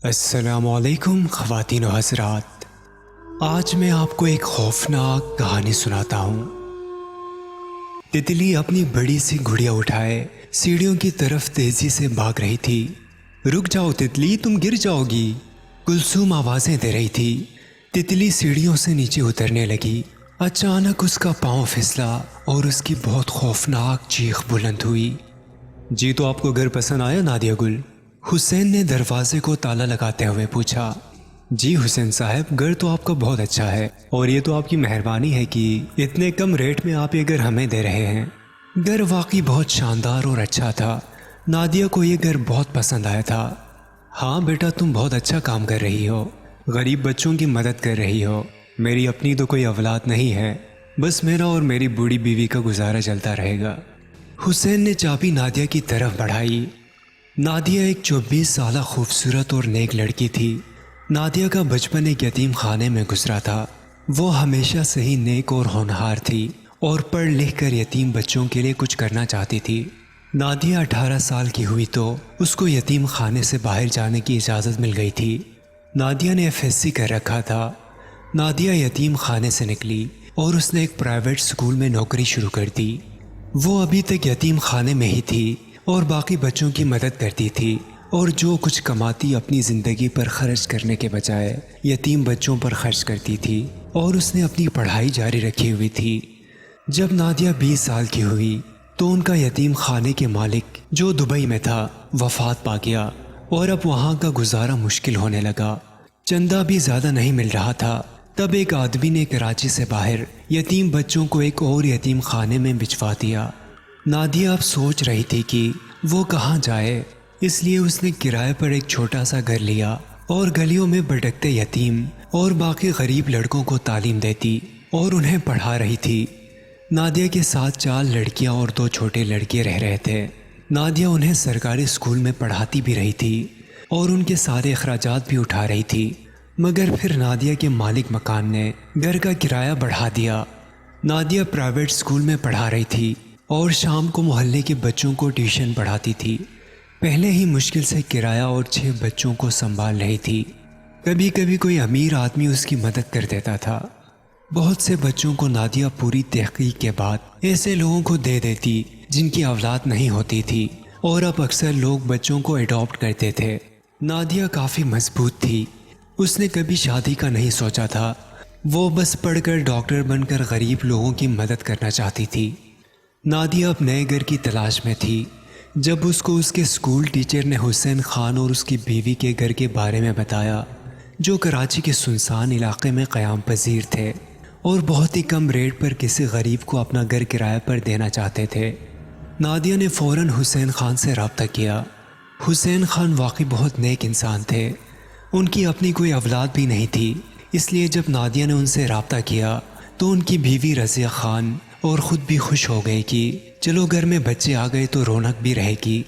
السلام علیکم خواتین و حضرات، آج میں آپ کو ایک خوفناک کہانی سناتا ہوں۔ تتلی اپنی بڑی سی گڑیا اٹھائے سیڑھیوں کی طرف تیزی سے بھاگ رہی تھی۔ رک جاؤ تتلی، تم گر جاؤ گی، کلثوم آوازیں دے رہی تھی۔ تتلی سیڑھیوں سے نیچے اترنے لگی۔ اچانک اس کا پاؤں پھسلا اور اس کی بہت خوفناک چیخ بلند ہوئی۔ جی تو آپ کو گھر پسند آیا نادیہ گل؟ حسین نے دروازے کو تالا لگاتے ہوئے پوچھا۔ جی حسین صاحب، گھر تو آپ کا بہت اچھا ہے، اور یہ تو آپ کی مہربانی ہے کہ اتنے کم ریٹ میں آپ یہ گھر ہمیں دے رہے ہیں۔ گھر واقعی بہت شاندار اور اچھا تھا۔ نادیہ کو یہ گھر بہت پسند آیا تھا۔ ہاں بیٹا، تم بہت اچھا کام کر رہی ہو، غریب بچوں کی مدد کر رہی ہو۔ میری اپنی تو کوئی اولاد نہیں ہے، بس میرا اور میری بوڑھی بیوی کا گزارا چلتا رہے گا۔ حسین نے چابی نادیہ کی طرف بڑھائی۔ نادیہ ایک 24 سالہ خوبصورت اور نیک لڑکی تھی۔ نادیہ کا بچپن ایک یتیم خانے میں گزرا تھا۔ وہ ہمیشہ سے ہی نیک اور ہونہار تھی اور پڑھ لکھ کر یتیم بچوں کے لیے کچھ کرنا چاہتی تھی۔ نادیہ 18 سال کی ہوئی تو اس کو یتیم خانے سے باہر جانے کی اجازت مل گئی تھی۔ نادیہ نے FSC کر رکھا تھا۔ نادیہ یتیم خانے سے نکلی اور اس نے ایک پرائیویٹ سکول میں نوکری شروع کر دی۔ وہ ابھی تک یتیم خانے میں ہی تھی اور باقی بچوں کی مدد کرتی تھی، اور جو کچھ کماتی اپنی زندگی پر خرچ کرنے کے بجائے یتیم بچوں پر خرچ کرتی تھی، اور اس نے اپنی پڑھائی جاری رکھی ہوئی تھی۔ جب نادیہ 20 سال کی ہوئی تو ان کا یتیم خانے کے مالک جو دبئی میں تھا وفات پا گیا، اور اب وہاں کا گزارا مشکل ہونے لگا۔ چندہ بھی زیادہ نہیں مل رہا تھا۔ تب ایک آدمی نے کراچی سے باہر یتیم بچوں کو ایک اور یتیم خانے میں بھجوا دیا۔ نادیہ اب سوچ رہی تھی کہ وہ کہاں جائے، اس لیے اس نے کرائے پر ایک چھوٹا سا گھر لیا اور گلیوں میں بھٹکتے یتیم اور باقی غریب لڑکوں کو تعلیم دیتی اور انہیں پڑھا رہی تھی۔ نادیہ کے ساتھ 4 لڑکیاں اور 2 چھوٹے لڑکے رہ رہے تھے۔ نادیہ انہیں سرکاری اسکول میں پڑھاتی بھی رہی تھی اور ان کے سارے اخراجات بھی اٹھا رہی تھی، مگر پھر نادیہ کے مالک مکان نے گھر کا کرایہ بڑھا دیا۔ نادیہ پرائیویٹ اسکول میں پڑھا رہی تھی اور شام کو محلے کے بچوں کو ٹیوشن پڑھاتی تھی۔ پہلے ہی مشکل سے کرایہ اور 6 بچوں کو سنبھال رہی تھی۔ کبھی کبھی کوئی امیر آدمی اس کی مدد کر دیتا تھا۔ بہت سے بچوں کو نادیہ پوری تحقیق کے بعد ایسے لوگوں کو دے دیتی جن کی اولاد نہیں ہوتی تھی، اور اب اکثر لوگ بچوں کو اڈاپٹ کرتے تھے۔ نادیہ کافی مضبوط تھی۔ اس نے کبھی شادی کا نہیں سوچا تھا۔ وہ بس پڑھ کر ڈاکٹر بن کر غریب لوگوں کی مدد کرنا چاہتی تھی۔ نادیہ اب نئے گھر کی تلاش میں تھی جب اس کو اس کے اسکول ٹیچر نے حسین خان اور اس کی بیوی کے گھر کے بارے میں بتایا، جو کراچی کے سنسان علاقے میں قیام پذیر تھے اور بہت ہی کم ریٹ پر کسی غریب کو اپنا گھر کرایہ پر دینا چاہتے تھے۔ نادیہ نے فوراً حسین خان سے رابطہ کیا۔ حسین خان واقعی بہت نیک انسان تھے۔ ان کی اپنی کوئی اولاد بھی نہیں تھی، اس لیے جب نادیہ نے ان سے رابطہ کیا تو ان کی بیوی رضیہ خان اور خود بھی خوش ہو گئی کہ چلو گھر میں بچے آ گئے تو رونق بھی رہے گی۔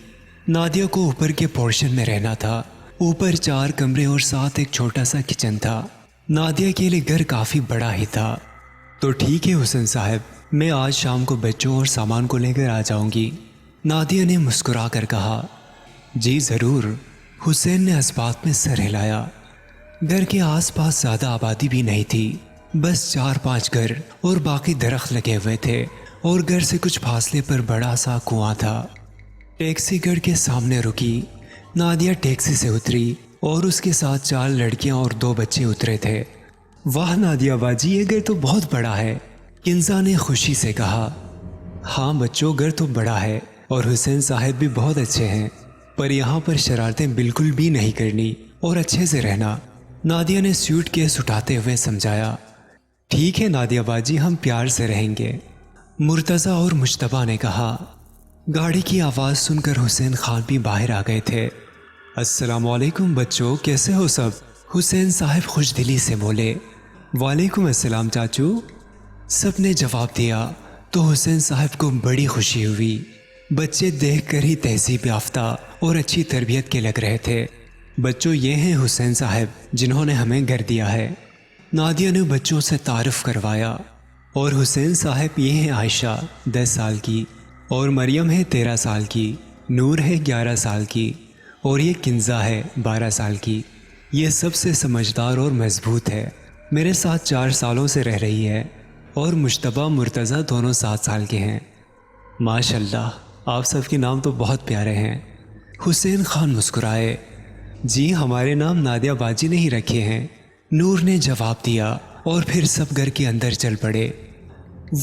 نادیہ کو اوپر کے پورشن میں رہنا تھا۔ اوپر 4 کمرے اور ساتھ ایک چھوٹا سا کچن تھا۔ نادیہ کے لیے گھر کافی بڑا ہی تھا۔ تو ٹھیک ہے حسین صاحب، میں آج شام کو بچوں اور سامان کو لے کر آ جاؤں گی، نادیہ نے مسکرا کر کہا۔ جی ضرور، حسین نے اس بات میں سر ہلایا۔ گھر کے آس پاس زیادہ آبادی بھی نہیں تھی، بس 4-5 گھر اور باقی درخت لگے ہوئے تھے، اور گھر سے کچھ فاصلے پر بڑا سا کنواں تھا۔ ٹیکسی گھر کے سامنے رکی۔ نادیہ ٹیکسی سے اتری اور اس کے ساتھ 4 لڑکیاں اور 2 بچے اترے تھے۔ واہ نادیہ باجی، یہ گھر تو بہت بڑا ہے، کنزا نے خوشی سے کہا۔ ہاں بچوں، گھر تو بڑا ہے اور حسین صاحب بھی بہت اچھے ہیں، پر یہاں پر شرارتیں بالکل بھی نہیں کرنی اور اچھے سے رہنا، نادیہ نے سوٹ کیس اٹھاتے ہوئے سمجھایا۔ ٹھیک ہے نادیہ باجی، ہم پیار سے رہیں گے، مرتضیٰ اور مجتبیٰ نے کہا۔ گاڑی کی آواز سن کر حسین خان بھی باہر آ گئے تھے۔ السلام علیکم بچوں، کیسے ہو سب؟ حسین صاحب خوش دلی سے بولے۔ وعلیکم السلام چاچو، سب نے جواب دیا تو حسین صاحب کو بڑی خوشی ہوئی۔ بچے دیکھ کر ہی تہذیب یافتہ اور اچھی تربیت کے لگ رہے تھے۔ بچوں، یہ ہیں حسین صاحب جنہوں نے ہمیں گھر دیا ہے، نادیہ نے بچوں سے تعارف کروایا۔ اور حسین صاحب یہ ہیں عائشہ 10 سال کی، اور مریم ہے 13 سال کی، نور ہے 11 سال کی، اور یہ کنزا ہے 12 سال کی۔ یہ سب سے سمجھدار اور مضبوط ہے، میرے ساتھ 4 سالوں سے رہ رہی ہے، اور مشتبہ مرتضیٰ دونوں 7 سال کے ہیں۔ ماشاء اللہ، آپ سب کے نام تو بہت پیارے ہیں۔ حسین خان مسکرائے۔ جی ہمارے نام نادیہ باجی نے ہی رکھے ہیں، نور نے جواب دیا، اور پھر سب گھر کے اندر چل پڑے۔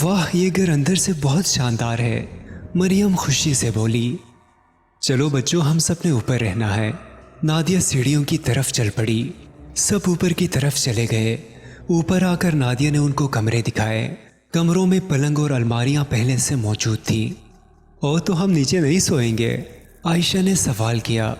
واہ، یہ گھر اندر سے بہت شاندار ہے، مریم خوشی سے بولی۔ چلو بچوں، ہم سب نے اوپر رہنا ہے۔ نادیہ سیڑھیوں کی طرف چل پڑی۔ سب اوپر کی طرف چلے گئے۔ اوپر آ کر نادیہ نے ان کو کمرے دکھائے۔ کمروں میں پلنگ اور الماریاں پہلے سے موجود تھیں۔ اور تو ہم نیچے نہیں سوئیں گے؟ عائشہ نے سوال کیا۔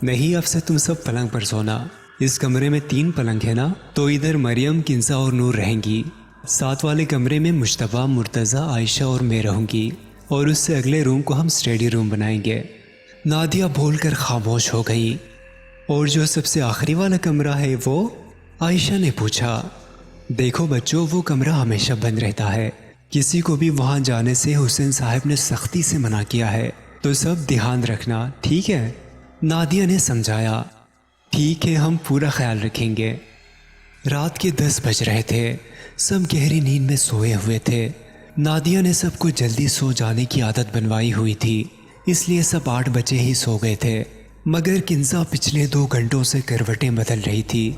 نہیں، اب سے تم سب پلنگ پر سونا۔ اس کمرے میں 3 پلنگ ہے نا، تو ادھر مریم، کنزا اور نور رہیں گی۔ 7 والے کمرے میں مشتبہ، مرتضیٰ، عائشہ اور میں رہوں گی، اور اس سے اگلے روم کو ہم اسٹڈی روم بنائیں گے۔ نادیہ بول کر خاموش ہو گئی۔ اور جو سب سے آخری والا کمرہ ہے وہ؟ عائشہ نے پوچھا۔ دیکھو بچوں، وہ کمرہ ہمیشہ بند رہتا ہے، کسی کو بھی وہاں جانے سے حسین صاحب نے سختی سے منع کیا ہے، تو سب دھیان رکھنا، ٹھیک ہے؟ نادیہ نے سمجھایا۔ ٹھیک ہے، ہم پورا خیال رکھیں گے۔ رات کے 10 بج رہے تھے، سب گہری نیند میں سوئے ہوئے تھے۔ نادیہ نے سب کو جلدی سو جانے کی عادت بنوائی ہوئی تھی، اس لیے سب 8 بجے ہی سو گئے تھے۔ مگر کنزا پچھلے 2 گھنٹوں سے کروٹیں بدل رہی تھی،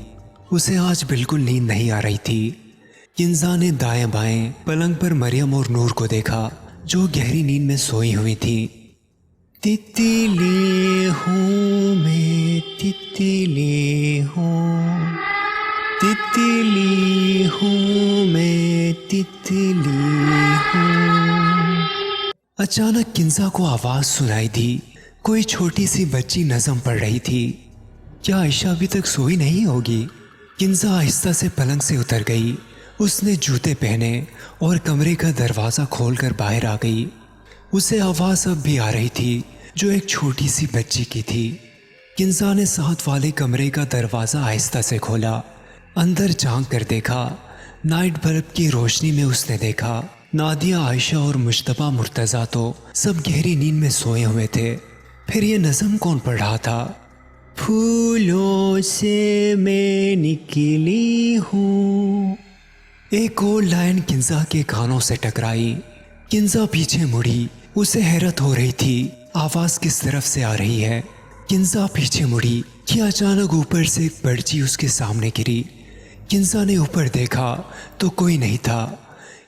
اسے آج بالکل نیند نہیں آ رہی تھی۔ کنزا نے دائیں بائیں پلنگ پر مریم اور نور کو دیکھا، جو گہری نیند میں سوئی ہوئی تھی۔ تتلی ہوں میں، تتلی ہوں، تتلی ہوں میں، تتلی ہوں۔ اچانک کنزا کو آواز سنائی دی، کوئی چھوٹی سی بچی نظم پڑھ رہی تھی۔ کیا عائشہ ابھی تک سوئی نہیں ہوگی؟ کنزا آہستہ سے پلنگ سے اتر گئی۔ اس نے جوتے پہنے اور کمرے کا دروازہ کھول کر باہر آ گئی۔ اسے آواز اب بھی آ رہی تھی، جو ایک چھوٹی سی بچی کی تھی۔ کنزا نے 7 والے کمرے کا دروازہ آہستہ سے کھولا، اندر جھانک کر دیکھا۔ نائٹ بلب کی روشنی میں اس نے دیکھا نادیہ، عائشہ اور مشتبہ مرتضیٰ تو سب گہری نیند میں سوئے ہوئے تھے۔ پھر یہ نظم کون پڑھ رہا تھا؟ پھولوں سے میں نکلی ہوں۔ ایک اور لائن کنزا کے کانوں سے ٹکرائی۔ کنزا پیچھے مڑی، اسے حیرت ہو رہی تھی آواز کس طرف سے آ رہی ہے۔ کنزا پیچھے مڑی کہ اچانک اوپر سے ایک پرچی اس کے سامنے گری۔ کنزا نے اوپر دیکھا تو کوئی نہیں تھا۔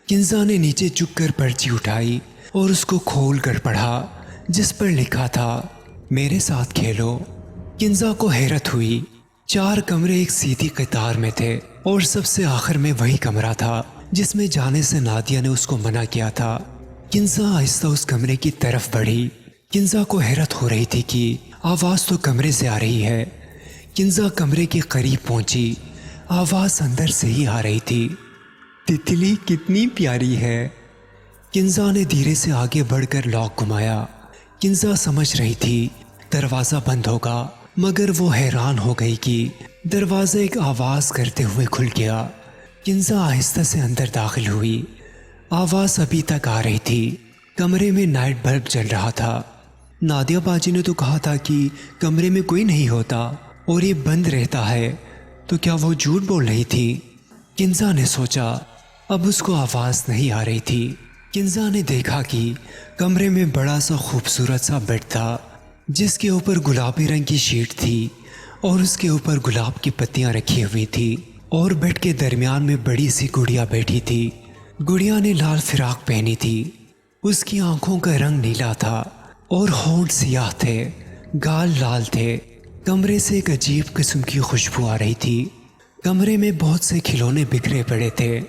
کنزا نے نیچے جھک کر پرچی اٹھائی اور اس کو کھول کر پڑھا، جس پر لکھا تھا میرے ساتھ کھیلو۔ کنزا کو حیرت ہوئی، 4 کمرے ایک سیدھی قطار میں تھے، اور سب سے آخر میں وہی کمرہ تھا جس میں جانے سے نادیہ نے اس کو منع کیا تھا۔ کنزا آہستہ اس کمرے کی طرف بڑھی۔ کنزا کو حیرت ہو رہی تھی کہ آواز تو کمرے سے آ رہی ہے۔ کنزا کمرے کے قریب پہنچی، آواز اندر سے ہی آ رہی تھی۔ تتلی کتنی پیاری ہے۔ کنزا نے دھیرے سے آگے بڑھ کر لاک گھمایا۔ کنزا سمجھ رہی تھی دروازہ بند ہوگا، مگر وہ حیران ہو گئی کہ دروازہ ایک آواز کرتے ہوئے کھل گیا۔ کنزا آہستہ سے اندر داخل ہوئی۔ آواز ابھی تک آ رہی تھی۔ کمرے میں نائٹ بلب جل رہا تھا۔ نادیہ باجی نے تو کہا تھا کہ کمرے میں کوئی نہیں ہوتا اور یہ بند رہتا ہے، تو کیا وہ جھوٹ بول رہی تھی؟ کنزا نے سوچا۔ اب اس کو آواز نہیں آ رہی تھی۔ کنزا نے دیکھا کہ کمرے میں بڑا سا خوبصورت سا بیڈ تھا، جس کے اوپر گلابی رنگ کی شیٹ تھی اور اس کے اوپر گلاب کی پتیاں رکھی ہوئی تھی، اور بیڈ کے درمیان میں بڑی سی گڑیا بیٹھی تھی۔ گڑیا نے لال فراق پہنی تھی، اس کی آنکھوں کا رنگ نیلا تھا اور ہونٹ سیاہ تھے، گال لال تھے۔ کمرے سے ایک عجیب قسم کی خوشبو آ رہی تھی۔ کمرے میں بہت سے کھلونے بکھرے پڑے تھے۔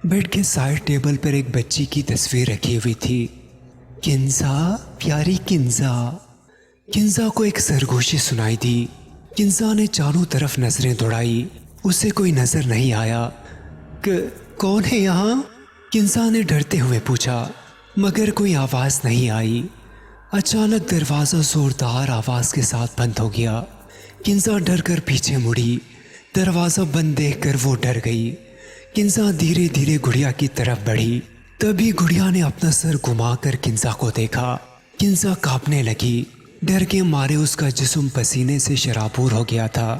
بیڈ کے سائڈ ٹیبل پر ایک بچی کی تصویر رکھی ہوئی تھی۔ کنزا، پیاری کنزا۔ کنزا کو ایک سرگوشی سنائی دی۔ کنزا نے چاروں طرف نظریں دوڑائی، اسے کوئی نظر نہیں آیا۔ کون ہے یہاں؟ کنزا نے ڈرتے ہوئے پوچھا، مگر کوئی آواز نہیں آئی۔ اچانک دروازہ زوردار آواز کے ساتھ بند ہو گیا۔ کنزا ڈر کر پیچھے مڑی۔ دروازہ بند دیکھ کر وہ ڈر گئی۔ کنزا دھیرے دھیرے گڑیا کی طرف بڑھی۔ تبھی گڑیا نے اپنا سر گھما کر کنزا کو دیکھا۔ کنزا کانپنے لگی، ڈر کے مارے اس کا جسم پسینے سے شرابور ہو گیا تھا۔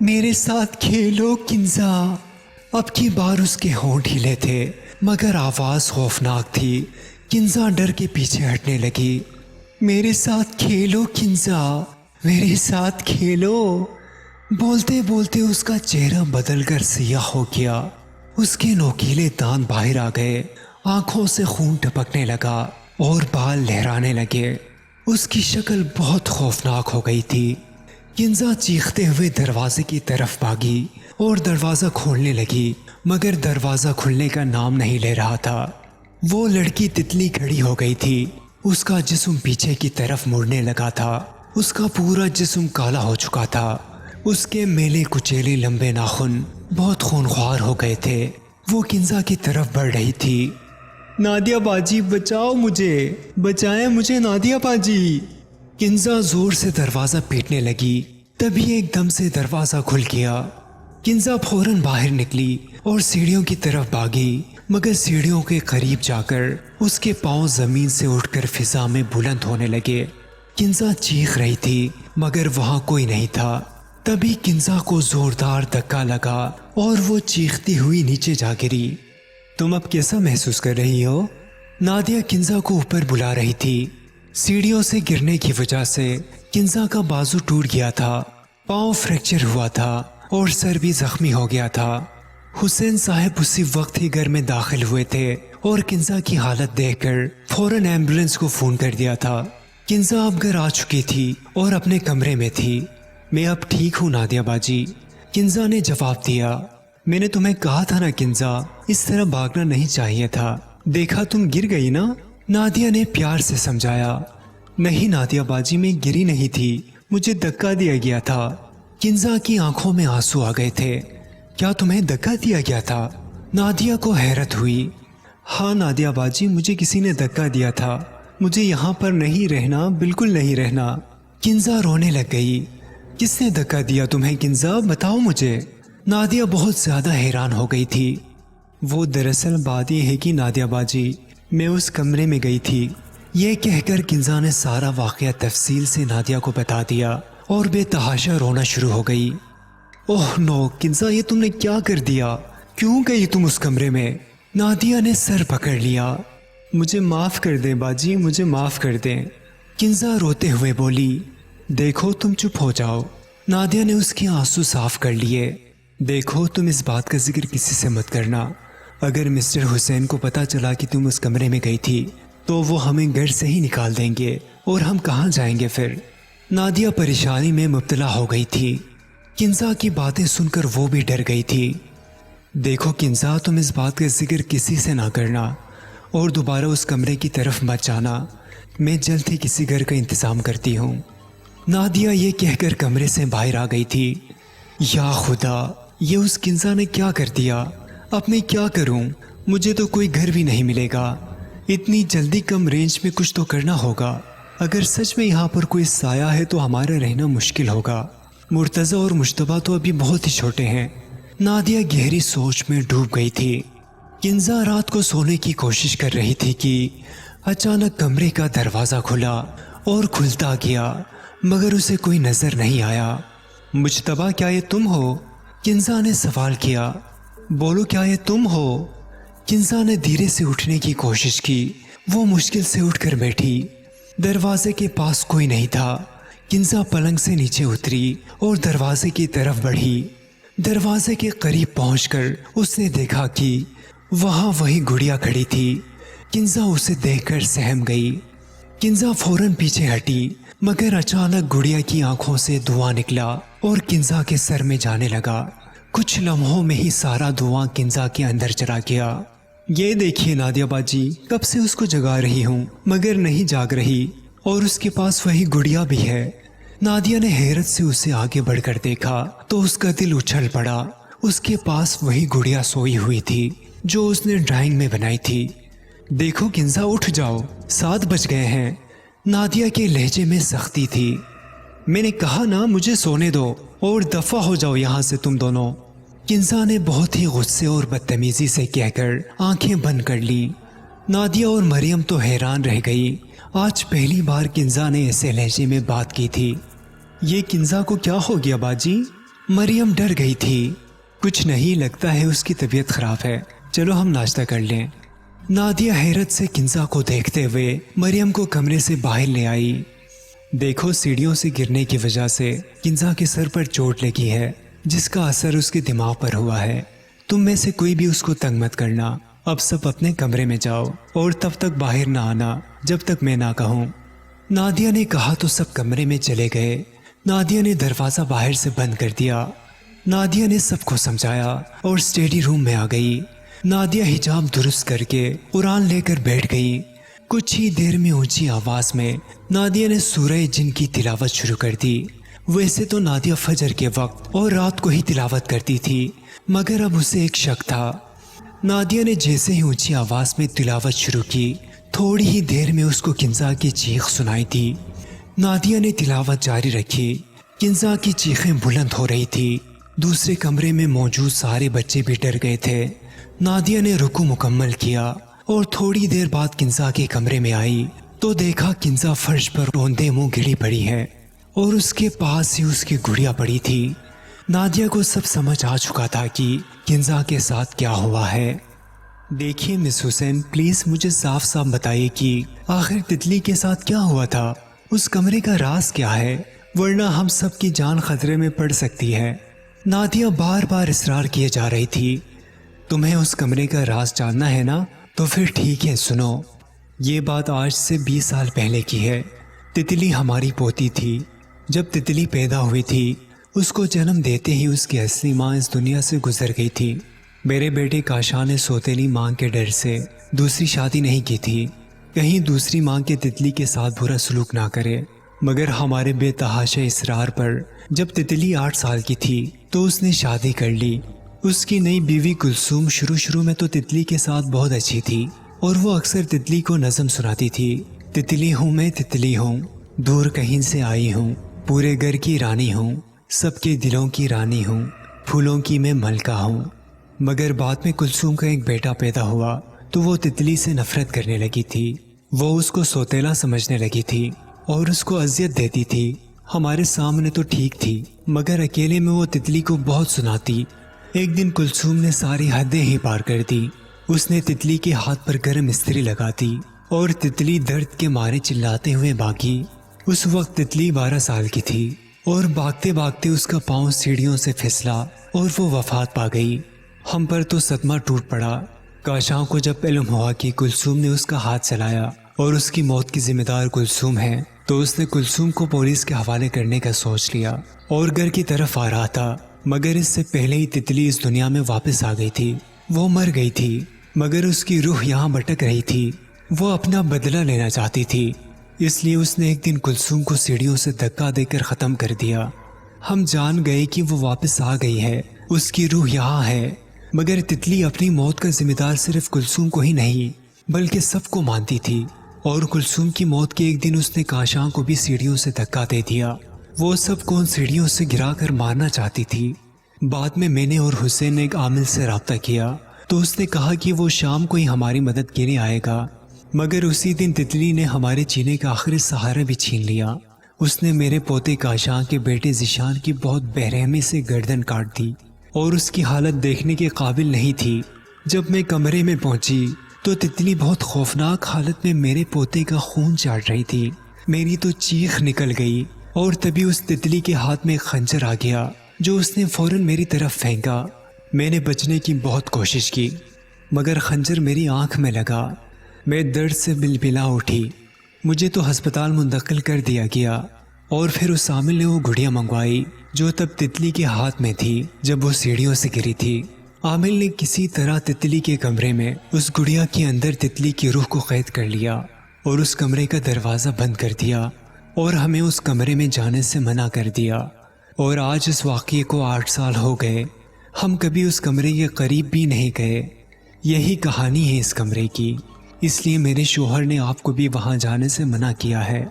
میرے ساتھ کھیلو کنزا۔ اب کی بار اس کے ہونٹ ہلے تھے مگر آواز خوفناک تھی۔ کنزا ڈر کے پیچھے ہٹنے لگی۔ میرے ساتھ کھیلو کنزا، میرے ساتھ کھیلو۔ بولتے بولتے اس کا چہرہ بدل کر سیاہ ہو گیا۔ اس کے نوکیلے دانت باہر آ گئے، آنکھوں سے خون ٹپکنے لگا اور بال لہرانے لگے۔ اس کی شکل بہت خوفناک ہو گئی تھی۔ کنزا چیختے ہوئے دروازے کی طرف بھاگی اور دروازہ کھولنے لگی مگر دروازہ کھلنے کا نام نہیں لے رہا تھا۔ وہ لڑکی تتلی کھڑی ہو گئی تھی۔ اس کا جسم پیچھے کی طرف مڑنے لگا تھا۔ اس کا پورا جسم کالا ہو چکا تھا۔ اس کے میلے کچیلے لمبے ناخن بہت خونخوار ہو گئے تھے۔ وہ کنزا کی طرف بڑھ رہی تھی۔ نادیہ باجی بچاؤ مجھے، بچائیں مجھے نادیہ باجی۔ کنزا زور سے دروازہ پیٹنے لگی، تبھی ایک دم سے دروازہ کھل گیا۔ کنزا فوراً باہر نکلی اور سیڑھیوں کی طرف بھاگی مگر سیڑھیوں کے قریب جا کر اس کے پاؤں زمین سے اٹھ کر فضا میں بلند ہونے لگے۔ کنزا چیخ رہی تھی مگر وہاں کوئی نہیں تھا۔ تبھی کنزا کو زوردار دھکا لگا اور وہ چیختی ہوئی نیچے جا گری۔ تم اب کیسا محسوس کر رہی ہو؟ نادیہ کنزا کو اوپر بلا رہی تھی۔ سیڑھیوں سے گرنے کی وجہ سے کنزا کا بازو ٹوٹ گیا تھا، پاؤں فریکچر ہوا تھا اور سر بھی زخمی ہو گیا تھا۔ حسین صاحب اسی وقت ہی گھر میں داخل ہوئے تھے اور کنزا کی حالت دیکھ کر فوراً ایمبولینس کو فون کر دیا تھا۔ کنزا اب گھر آ چکی تھی اور اپنے کمرے میں تھی۔ میں اب ٹھیک ہوں نادیہ باجی، کنزا نے جواب دیا۔ میں نے تمہیں کہا تھا نا کنزا، اس طرح بھاگنا نہیں چاہیے تھا، دیکھا تم گر گئی نا؟ نادیہ نے پیار سے سمجھایا۔ نہیں نادیہ باجی، میں گری نہیں تھی، مجھے دھکا دیا گیا تھا۔ کنزا کی آنکھوں میں آنسو آ گئے تھے۔ کیا تمہیں دھکا دیا گیا تھا؟ نادیہ کو حیرت ہوئی۔ ہاں نادیہ باجی، مجھے کسی نے دھکا دیا تھا، مجھے یہاں پر نہیں رہنا، بالکل نہیں رہنا۔ کنزا رونے لگ گئی۔ کس نے دھکا دیا تمہیں کنزا؟ بتاؤ مجھے۔ نادیہ بہت زیادہ حیران ہو گئی تھی۔ وہ دراصل بات یہ ہے کہ نادیہ باجی، میں اس کمرے میں گئی تھی۔ یہ کہہ کر کنزا نے سارا واقعہ تفصیل سے نادیہ کو بتا دیا اور بے تحاشا رونا شروع ہو گئی۔ اوہ نو کنزا، یہ تم نے کیا کر دیا؟ کیوں گئی تم اس کمرے میں؟ نادیہ نے سر پکڑ لیا۔ مجھے معاف کر دیں باجی، مجھے معاف کر دیں۔ کنزا روتے ہوئے بولی۔ دیکھو تم چپ ہو جاؤ۔ نادیہ نے اس کے آنسو صاف کر لیے۔ دیکھو تم اس بات کا ذکر کسی سے مت کرنا۔ اگر مسٹر حسین کو پتہ چلا کہ تم اس کمرے میں گئی تھی تو وہ ہمیں گھر سے ہی نکال دیں گے اور ہم کہاں جائیں گے پھر؟ نادیہ پریشانی میں مبتلا ہو گئی تھی۔ کنزا کی باتیں سن کر وہ بھی ڈر گئی تھی۔ دیکھو کنزا، تم اس بات کا ذکر کسی سے نہ کرنا اور دوبارہ اس کمرے کی طرف مت جانا۔ میں جلد ہی کسی گھر کا انتظام کرتی ہوں۔ نادیہ یہ کہہ کر کمرے سے باہر آ گئی تھی۔ یا خدا، یہ اس کنزا نے کیا کر دیا؟ اب میں کیا کروں؟ مجھے تو کوئی گھر بھی نہیں ملے گا۔ اتنی جلدی کم رینج میں کچھ تو کرنا ہوگا۔ اگر سچ میں یہاں پر کوئی سایہ ہے تو ہمارا رہنا مشکل ہوگا۔ مرتضی اور مجتبیٰ تو ابھی بہت ہی چھوٹے ہیں۔ نادیہ گہری سوچ میں ڈوب گئی تھی۔ کنزا رات کو سونے کی کوشش کر رہی تھی کہ اچانک کمرے کا دروازہ کھلا اور کھلتا گیا مگر اسے کوئی نظر نہیں آیا۔ مجتبیٰ، کیا یہ تم ہو؟ کنزا نے سوال کیا۔ بولو، کیا یہ تم ہو؟ کنزا نے دھیرے سے اٹھنے کی کوشش کی۔ وہ مشکل سے اٹھ کر بیٹھی۔ دروازے کے پاس کوئی نہیں تھا۔ کنزا پلنگ سے نیچے اتری اور دروازے کی طرف بڑھی۔ دروازے کے قریب پہنچ کر اس نے دیکھا کہ وہاں وہی گڑیا کھڑی تھی۔ کنزا اسے دیکھ کر سہم گئی۔ کنزا فوراً پیچھے ہٹی مگر اچانک گڑیا کی آنکھوں سے دھواں نکلا اور کنزا کے سر میں جانے لگا۔ کچھ لمحوں میں ہی سارا دھواں کنزا کے اندر چلا گیا۔ یہ دیکھیے نادیہ باجی، کب سے اس کو جگا رہی ہوں مگر نہیں جاگ رہی اور اس کے پاس وہی گڑیا بھی ہے۔ نادیہ نے حیرت سے اسے آگے بڑھ کر دیکھا تو اس کا دل اچھل پڑا۔ اس کے پاس وہی گڑیا سوئی ہوئی تھی جو اس نے ڈرائنگ میں بنائی تھی۔ دیکھو کنزا، اٹھ جاؤ، 7 بج گئے ہیں۔ نادیہ کے لہجے میں سختی تھی۔ میں نے کہا نا مجھے سونے دو اور دفع ہو جاؤ یہاں سے تم دونوں۔ کنزا نے بہت ہی غصے اور بدتمیزی سے کہہ کر آنکھیں بند کر لی۔ نادیہ اور مریم تو حیران رہ گئی۔ آج پہلی بار کنزا نے ایسے لہجے میں بات کی تھی۔ یہ کنزا کو کیا ہو گیا باجی؟ مریم ڈر گئی تھی. کچھ نہیں, لگتا ہے اس کی طبیعت خراب ہے, چلو ہم ناشتہ کر لیں. نادیہ حیرت سے کنزا کو دیکھتے ہوئے مریم کو کمرے سے باہر لے آئی. دیکھو, سیڑھیوں سے گرنے کی وجہ سے کنزا کے سر پر چوٹ لگی ہے, جس کا اثر اس کے دماغ پر ہوا ہے. تم میں سے کوئی بھی اس کو تنگ مت کرنا. اب سب اپنے کمرے میں جاؤ اور تب تک باہر نہ آنا جب تک میں نہ کہوں. نادیہ نے کہا تو سب کمرے میں چلے گئے. نادیہ نے دروازہ باہر سے بند کر دیا. نادیہ نے سب کو سمجھایا اور اسٹڈی روم میں آ گئی. نادیہ حجاب درست کر کے قرآن لے کر بیٹھ گئی. کچھ ہی دیر میں اونچی آواز میں نادیہ نے سورہ جن کی تلاوت شروع کر دی. ویسے تو نادیہ فجر کے وقت اور رات کو ہی تلاوت کرتی تھی, مگر اب اسے ایک شک تھا. نادیہ نے جیسے ہی اونچی آواز میں تلاوت شروع کی, تھوڑی ہی دیر میں اس کو کنزا کی چیخ سنائی دی. نادیہ نے تلاوت جاری رکھی. کنزا کی چیخیں بلند ہو رہی تھی. دوسرے کمرے میں موجود سارے بچے بھی ڈر گئے تھے. نادیہ نے رکوع مکمل کیا اور تھوڑی دیر بعد کنزا کے کمرے میں آئی تو دیکھا کنزا فرش پر روندے منہ گڑی پڑی ہے اور اس کے پاس ہی اس کی گڑیا پڑی تھی. نادیہ کو سب سمجھ آ چکا تھا کہ کنزا کے ساتھ کیا ہوا ہے. دیکھیے مس حسین, پلیز مجھے صاف صاف بتائیے کہ آخر تتلی کے ساتھ کیا ہوا تھا. اس کمرے کا راز کیا ہے, ورنہ ہم سب کی جان خطرے میں پڑ سکتی ہے. نادیہ بار بار اصرار کیے جا رہی تھی. تمہیں اس کمرے کا راز جاننا ہے نا, تو پھر ٹھیک ہے, سنو. یہ بات آج سے 20 سال پہلے کی ہے. تتلی ہماری پوتی تھی. جب تتلی پیدا ہوئی تھی, اس کو جنم دیتے ہی اس کی اصلی ماں اس دنیا سے گزر گئی تھی. میرے بیٹے کاشان نے سوتیلی ماں کے ڈر سے دوسری شادی نہیں کی تھی, کہیں دوسری ماں کے تتلی کے ساتھ برا سلوک نہ کرے. مگر ہمارے بے تحاشا اصرار پر جب تتلی 8 سال کی تھی تو اس نے شادی کر لی. اس کی نئی بیوی کلثوم شروع میں تو تتلی کے ساتھ بہت اچھی تھی اور وہ اکثر تتلی کو نظم سناتی تھی. تتلی ہوں میں تتلی ہوں, دور کہیں سے آئی ہوں, پورے گھر کی رانی ہوں, سب کے دلوں کی رانی ہوں, پھولوں کی میں ملکہ ہوں. مگر بعد میں کلثوم کا ایک بیٹا پیدا ہوا تو وہ تتلی سے نفرت کرنے لگی تھی. وہ اس کو سوتیلا سمجھنے لگی تھی اور اس کو اذیت دیتی تھی. ہمارے سامنے تو ٹھیک تھی, مگر اکیلے میں وہ تتلی کو بہت سناتی. ایک دن کلثوم نے ساری حدیں ہی پار کر دی. اس نے تتلی کے ہاتھ پر گرم استری لگا دی اور تتلی درد کے مارے چلاتے ہوئے بھاگی. اس وقت تتلی 12 سال کی تھی اور بھاگتے بھاگتے اس کا پاؤں سیڑھیوں سے پھسلا اور وہ وفات پا گئی. ہم پر تو صدمہ ٹوٹ پڑا. کاشان کو جب علم ہوا کہ کلثوم نے اس کا ہاتھ چلایا اور اس کی موت کی ذمہ دار کلثوم ہے, تو اس نے کلثوم کو پولیس کے حوالے کرنے کا سوچ لیا اور گھر کی طرف آ رہا تھا. مگر اس سے پہلے ہی تتلی اس دنیا میں واپس آ گئی تھی. وہ مر گئی تھی, مگر اس کی روح یہاں بھٹک رہی تھی. وہ اپنا بدلہ لینا چاہتی تھی, اس لیے اس نے ایک دن کلثوم کو سیڑھیوں سے دھکا دے کر ختم کر دیا. ہم جان گئے کہ وہ واپس آ گئی ہے, اس کی روح یہاں ہے. مگر تتلی اپنی موت کا ذمہ دار صرف کلثوم کو ہی نہیں بلکہ سب کو مانتی تھی, اور کلثوم کی موت کے ایک دن اس نے کاشان کو بھی سیڑھیوں سے دھکا دے دیا. وہ سب کو ان سیڑھیوں سے گرا کر مارنا چاہتی تھی. بعد میں نے اور حسین نے ایک عامل سے رابطہ کیا تو اس نے کہا کہ وہ شام کو ہی ہماری مدد کے لیے آئے گا. مگر اسی دن تتلی نے ہمارے جینے کا آخری سہارا بھی چھین لیا. اس نے میرے پوتے کاشان کے بیٹے ذیشان کی بہت بےرحمی سے گردن کاٹ دی اور اس کی حالت دیکھنے کے قابل نہیں تھی. جب میں کمرے میں پہنچی تو تتلی بہت خوفناک حالت میں میرے پوتے کا خون چاٹ رہی تھی. میری تو چیخ نکل گئی اور تبھی اس تتلی کے ہاتھ میں ایک خنجر آ گیا جو اس نے فوراً میری طرف پھینکا. میں نے بچنے کی بہت کوشش کی مگر خنجر میری آنکھ میں لگا. میں درد سے بلبلا اٹھی. مجھے تو ہسپتال منتقل کر دیا گیا اور پھر اس عامل نے وہ گڑیا منگوائی جو تب تتلی کے ہاتھ میں تھی جب وہ سیڑھیوں سے گری تھی. عامل نے کسی طرح تتلی کے کمرے میں اس گڑیا کے اندر تتلی کی روح کو قید کر لیا اور اس کمرے کا دروازہ بند کر دیا اور ہمیں اس کمرے میں جانے سے منع کر دیا. اور آج اس واقعے کو 8 سال ہو گئے, ہم کبھی اس کمرے کے قریب بھی نہیں گئے. یہی کہانی ہے اس کمرے کی, اس لیے میرے شوہر نے آپ کو بھی وہاں جانے سے منع کیا ہے.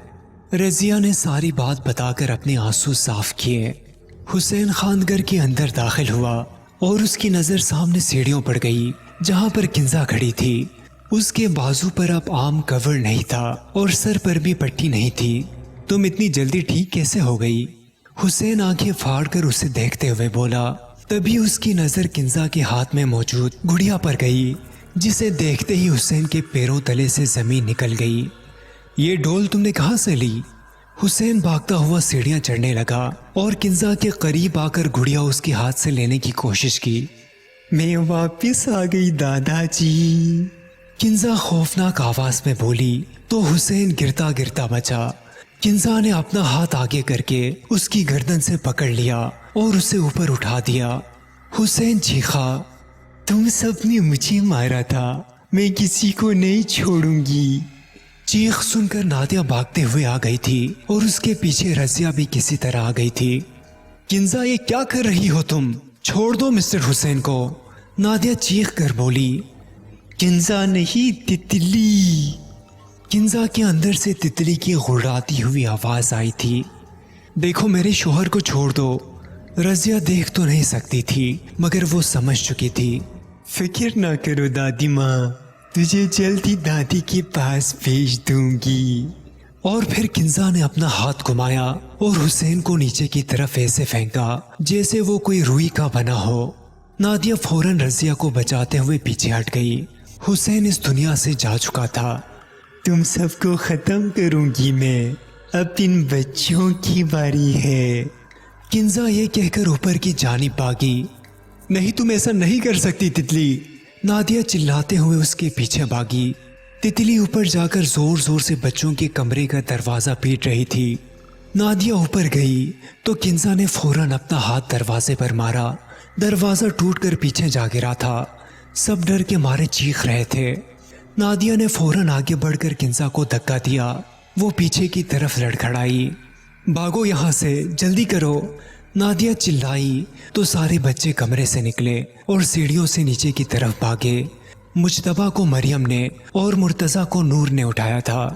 رضیہ نے ساری بات بتا کر اپنے آنسو صاف کیے. حسین خان گھر کے اندر داخل ہوا اور اس کی نظر سامنے سیڑھیوں پڑ گئی جہاں پر کنزا کھڑی تھی. اس کے بازو پر اب عام کور نہیں تھا اور سر پر بھی پٹی نہیں تھی. تم اتنی جلدی ٹھیک کیسے ہو گئی؟ حسین آنکھیں پھاڑ کر اسے دیکھتے ہوئے بولا۔ تبھی اس کی نظر کنزا کے ہاتھ میں موجود گڑیا پر گئی، جسے دیکھتے ہی حسین کے پیروں تلے سے زمین نکل گئی۔ یہ ڈول تم نے کہاں سے لی؟ حسین بھاگتا ہوا سیڑھیاں چڑھنے لگا اور کنزا کے قریب آ کر گڑیا اس کے ہاتھ سے لینے کی کوشش کی۔ میں واپس آ گئی دادا جی، کنزا خوفناک آواز میں بولی تو حسین گرتا گرتا بچا۔ کنزا نے اپنا ہاتھ آگے کر کے اس کی گردن سے پکڑ لیا اور اسے اوپر اٹھا دیا۔ حسین چیخا، تم سب نے مجھے مارا تھا، میں کسی کو نہیں چھوڑوں گی۔ چیخ سن کر نادیہ بھاگتے ہوئے آ گئی تھی اور اس کے پیچھے رضیہ بھی کسی طرح آ گئی تھی۔ کنزا یہ کیا کر رہی ہو تم؟ چھوڑ دو مسٹر حسین کو، نادیہ چیخ کر بولی۔ کنزا نہیں، تتلی۔ کنزا کے اندر سے تتلی کی غڑاتی ہوئی آواز آئی تھی۔ دیکھو میرے شوہر کو چھوڑ دو۔ رضیہ دیکھ تو نہیں سکتی تھی مگر وہ سمجھ چکی تھی۔ فکر نہ کرو دادی ماں، تجھے جلدی دادی کے پاس بھیج دوں گی۔ اور پھر کنزا نے اپنا ہاتھ گھمایا اور حسین کو نیچے کی طرف ایسے پھینکا جیسے وہ کوئی روئی کا بنا ہو۔ نادیہ فوراً رضیہ کو بچاتے ہوئے پیچھے ہٹ گئی۔ حسین اس دنیا سے جا چکا تھا۔ تم سب کو ختم کروں گی میں، اب ان بچوں کی باری ہے، کنزا یہ کہہ کر اوپر کی جانب بھاگی۔ نہیں تم ایسا نہیں کر سکتی تتلی، نادیہ چلاتے ہوئے اس کے پیچھے بھاگی۔ تتلی اوپر جا کر زور زور سے بچوں کے کمرے کا دروازہ پیٹ رہی تھی۔ نادیہ اوپر گئی تو کنزا نے فوراً اپنا ہاتھ دروازے پر مارا۔ دروازہ ٹوٹ کر پیچھے جا گرا تھا۔ سب ڈر کے مارے چیخ رہے تھے۔ نادیہ نے فوراً آگے بڑھ کر کنزا کو دھکا دیا۔ وہ پیچھے کی طرف لڑکھڑائی۔ بھاگو یہاں سے، جلدی کرو، نادیہ چلائی تو سارے بچے کمرے سے نکلے اور سیڑھیوں سے نیچے کی طرف بھاگے۔ مجتبیٰ کو مریم نے اور مرتضیٰ کو نور نے اٹھایا تھا۔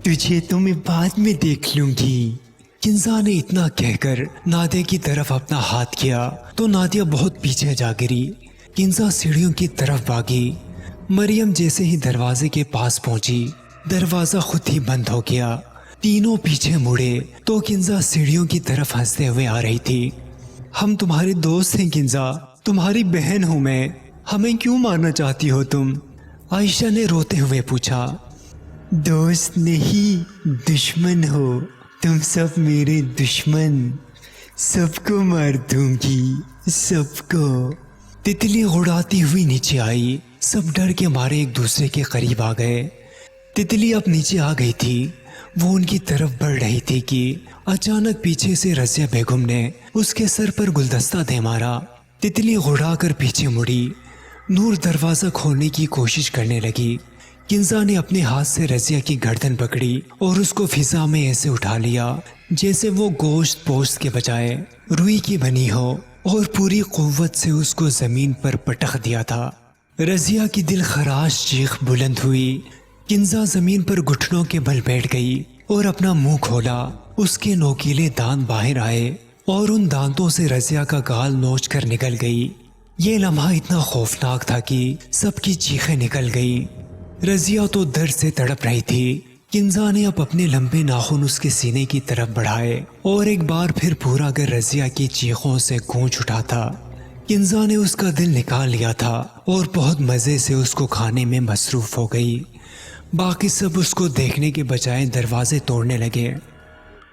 تجھے تو میں بعد میں دیکھ لوں گی، کنزا نے اتنا کہہ کر نادیہ کی طرف اپنا ہاتھ کیا تو نادیہ بہت پیچھے جا گری۔ کنزا سیڑھیوں کی طرف بھاگی۔ مریم جیسے ہی دروازے کے پاس پہنچی، دروازہ خود ہی بند ہو گیا۔ تینوں پیچھے مڑے تو کنزا سیڑھیوں کی طرف ہنستے ہوئے آ رہی تھی۔ ہم تمہارے دوست ہیں کنزا، تمہاری بہن ہوں میں، ہمیں کیوں مارنا چاہتی ہو تم؟ عائشہ نے روتے ہوئے پوچھا۔ دوست نہیں، دشمن ہو تم سب، میرے دشمن، سب کو مار دوں گی، سب کو۔ تتلی غڑاتی ہوئی نیچے آئی۔ سب ڈر کے مارے ایک دوسرے کے قریب آ گئے۔ تتلی اب نیچے آ گئی تھی۔ وہ ان کی طرف بڑھ رہی تھی کہ اچانک پیچھے سے رضیہ بیگم نے اس کے سر پر گلدستہ دے مارا۔ تتلی غڑا کر پیچھے مڑی۔ نور دروازہ کھولنے کی کوشش کرنے لگی۔ کنزا نے اپنے ہاتھ سے رضیہ کی گردن پکڑی اور اس کو فضا میں ایسے اٹھا لیا جیسے وہ گوشت پوست کے بجائے روئی کی بنی ہو، اور پوری قوت سے اس کو زمین پر پٹخ دیا تھا۔ رضیہ کی دل خراش چیخ بلند ہوئی۔ کنزا زمین پر گھٹنوں کے بل بیٹھ گئی اور اپنا منہ کھولا۔ اس کے نوکیلے دانت باہر آئے اور ان دانتوں سے رضیہ کا گال نوچ کر نکل گئی۔ یہ لمحہ اتنا خوفناک تھا کہ سب کی چیخیں نکل گئیں۔ رضیہ تو درد سے تڑپ رہی تھی۔ کنزا نے اب اپنے لمبے ناخن اس کے سینے کی طرف بڑھائے اور ایک بار پھر پورا گھر رضیہ کی چیخوں سے گونج اٹھا تھا۔ کنزا نے اس کا دل نکال لیا تھا اور بہت مزے سے اس کو کھانے میں مصروف ہو گئی۔ باقی سب اس کو دیکھنے کے بجائے دروازے توڑنے لگے۔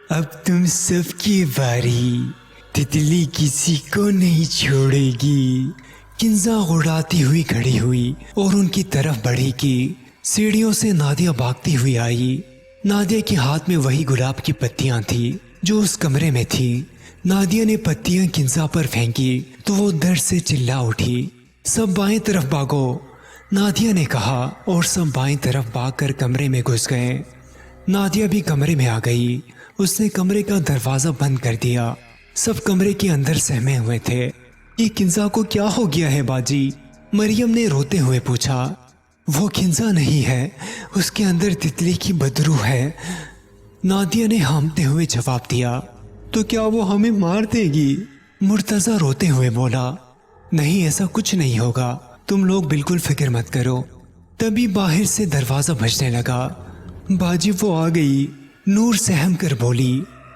اب تم سب کی باری، تتلی کسی کو نہیں چھوڑے گی، کنزا غڑاتی ہوئی کھڑی ہوئی اور ان کی طرف بڑھی کی۔ سیڑھیوں سے نادیہ بھاگتی ہوئی آئی۔ نادیہ کے ہاتھ میں وہی گلاب کی پتیاں تھیں جو اس کمرے میں تھی۔ نادیہ نے پتیاں کنزا پر پھینکی تو وہ درد سے چلا اٹھی۔ سب بائیں طرف بھاگو، نادیہ نے کہا، اور سب بائیں طرف بھاگ کر کمرے میں گھس گئے۔ نادیہ بھی کمرے میں آ گئی۔ اس نے کمرے کا دروازہ بند کر دیا۔ سب کمرے کے اندر سہمے ہوئے تھے۔ یہ کنزا کو کیا ہو گیا ہے باجی؟ مریم نے روتے ہوئے پوچھا۔ وہ کنزا نہیں ہے، اس کے اندر تتلی کی بدرو ہے، نادیہ نے ہامتے ہوئے جواب دیا۔ تو کیا وہ ہمیں مار دے گی؟ مرتضیٰ روتے ہوئے بولا۔ نہیں، ایسا کچھ نہیں ہوگا، تم لوگ بالکل فکر مت کرو۔ تبھی باہر سے دروازہ بجنے لگا۔ باجی وہ آ گئی، نور سہم کر بولی۔